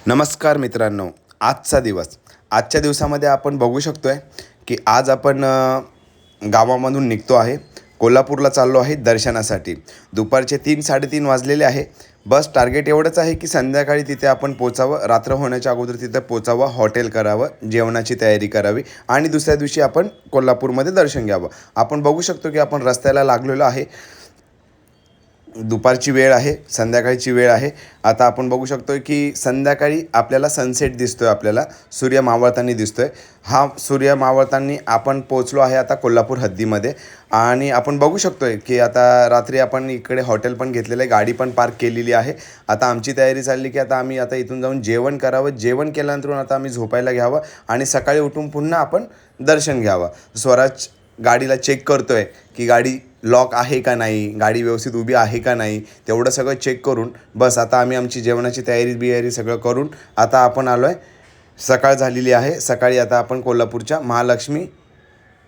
नमस्कार मित्रांनो. आजच्या दिवसामध्ये आपण बघू शकतो आहे की आज आपण गावामधून निघतो आहे. कोल्हापूरला चाललो आहे दर्शनासाठी. दुपारचे 3-3:30 वाजलेले आहे. बस टार्गेट एवढंच आहे की संध्याकाळी तिथे आपण पोचावं, रात्र होण्याच्या अगोदर तिथे पोचावं, हॉटेल करावं, जेवणाची तयारी करावी आणि दुसऱ्या दिवशी आपण कोल्हापूरमध्ये दर्शन घ्यावं. आपण बघू शकतो की आपण रस्त्याला लागलेलो आहे. दुपारची वेळ आहे, संध्याकाळची वेळ आहे. आता आपण बघू शकतो आहे की संध्याकाळी आपल्याला सनसेट दिसतो आहे, आपल्याला सूर्य मावळताना दिसतो आहे. हा सूर्य मावळताना आपण पोचलो आहे आता कोल्हापूर हद्दीमध्ये. आणि आपण बघू शकतो आहे की आता रात्री आपण इकडे हॉटेल पण घेतलेलं आहे, गाडी पण पार्क केलेली आहे. आता आमची तयारी चालली की आता आम्ही इथून जाऊन जेवण करावं. जेवण केल्यानंतर आता आम्ही झोपायला घ्यावं आणि सकाळी उठून पुन्हा आपण दर्शन घ्यावं. स्वराज गाडीला चेक करतो आहे की गाडी लॉक आहे का नाही, गाडी व्यवस्थित उभी आहे का नाही, तेवढं सगळं चेक करून बस आता आम्ही आमची जेवणाची तयारी सगळं करून आता आपण आलो आहे. सकाळ झालेली आहे. सकाळी आता आपण कोल्हापूरच्या महालक्ष्मी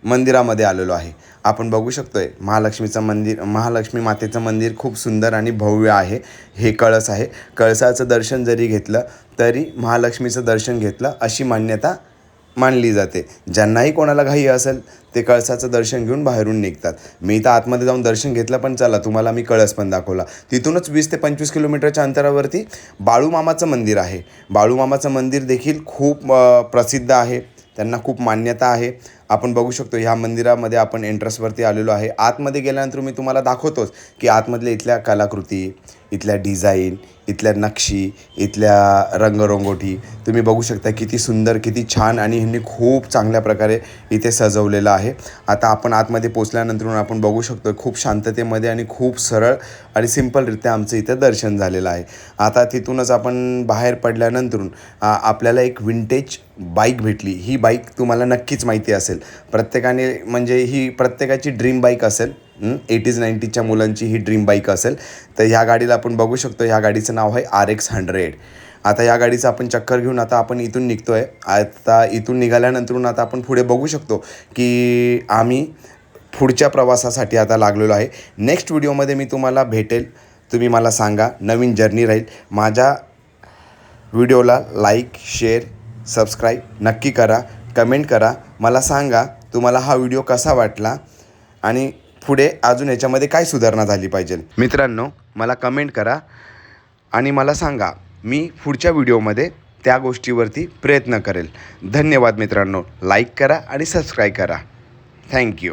मंदिरामध्ये आलेलो आहे. आपण बघू शकतो आहे महालक्ष्मी मातेचं मंदिर खूप सुंदर आणि भव्य आहे. हे कळस आहे. कळसाचं दर्शन जरी घेतलं तरी महालक्ष्मीचं दर्शन घेतलं अशी मान्यता मानली जाते. ज्यांनाही कोणाला घाई असेल ते कळसाचं दर्शन घेऊन बाहेरून निघतात. मी इथं आतमध्ये जाऊन दर्शन घेतलं, पण चला तुम्हाला मी कळस पण दाखवला. तिथूनच 20 ते 25 किलोमीटरच्या अंतरावरती बाळूमामाचं मंदिर आहे. बाळूमामाचं मंदिर देखील खूप प्रसिद्ध आहे, त्यांना खूप मान्यता आहे. आपण बघू शकतो ह्या मंदिरामध्ये आपण एंट्रन्सवरती आलेलो आहे. आतमध्ये गेल्यानंतर मी तुम्हाला दाखवतोच की आतमधल्या इथल्या कलाकृती, इथल्या डिझाईन, इथल्या नक्षी, इथल्या रंगरंगोटी तुम्ही बघू शकता. किती सुंदर, किती छान आणि ह्यांनी खूप चांगल्या प्रकारे इथे सजवलेलं आहे. आता आपण आतमध्ये पोचल्यानंतर आपण बघू शकतो खूप शांततेमध्ये आणि खूप सरळ आणि सिंपलरित्या आमचं इथं दर्शन झालेलं आहे. आता तिथूनच आपण बाहेर पडल्यानंतर आपल्याला एक विंटेज बाईक भेटली. ही बाईक तुम्हाला नक्कीच माहिती असेल. प्रत्येकाने म्हणजे ही प्रत्येकाची ड्रीम बाईक असेल. 80s 90sच्या मुलांची ही ड्रीम बाईक असेल. तर ह्या गाडीला आपण बघू शकतो, ह्या गाडीचं नाव आहे RX100. आता या गाडीचं आपण चक्कर घेऊन आता आपण इथून निघतो आहे. आता इथून निघाल्यानंतर आता आपण पुढे बघू शकतो की आम्ही पुढच्या प्रवासासाठी आता लागलेलो आहे. नेक्स्ट व्हिडिओमध्ये मी तुम्हाला भेटेल. तुम्ही मला सांगा, नवीन जर्नी राहील. माझ्या व्हिडिओला लाईक, शेअर, सबस्क्राईब नक्की करा. कमेंट करा. मला सांगा तुम्हाला हा व्हिडिओ कसा वाटला आणि पुढे अजून याच्यामध्ये काय सुधारणा झाली पाहिजे. मित्रांनो, मला कमेंट करा आणि मला सांगा. मी पुढच्या व्हिडिओमध्ये त्या गोष्टीवरती प्रयत्न करेल. धन्यवाद मित्रांनो. लाईक करा आणि सबस्क्राईब करा. थँक्यू.